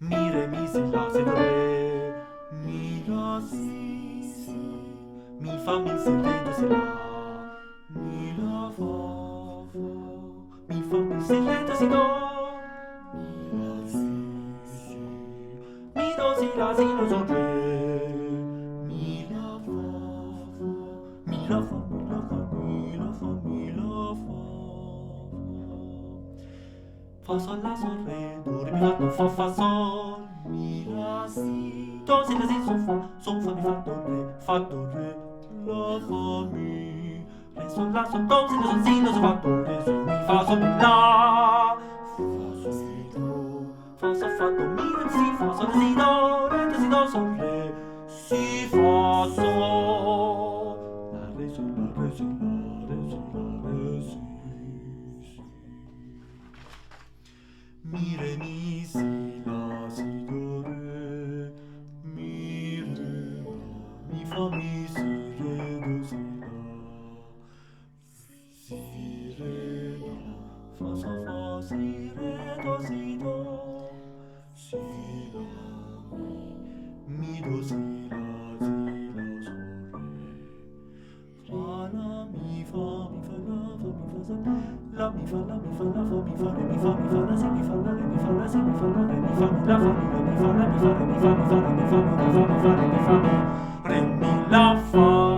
mi re mi si la si do re mi la si si mi fa mi si re do si la mi la fa fa mi fa mi si re do si do mi la si si mi do si la si do so re mi la fa fa mi la fa mi la fa mi la fa mi la fa fa sol la sol re do re mi fa do fa sol mi la si do si la si sol fa mi fa do re la fa mi re sol la sol do si la sol fa do re so mi fa sol mi la fa si do fa sol fa do mi re si fa sol si do re do si do sol re si fa sol la re sol la re sol la re sol la re si mi re mi si la si do re mi re la mi fa mi si re do si la si re la fa sol fa si re do si do si la mi do si la sol re fa la mi fa la fa mi fa sol la mi fa la mi fa la fa mi fa re mi fa la si mi fa la re mi fa la si mi fa la re mi fa mi la fa mi re mi fa la mi fa re mi fa mi fa re mi fa mi la fa mi fa re mi fa mi re mi la fa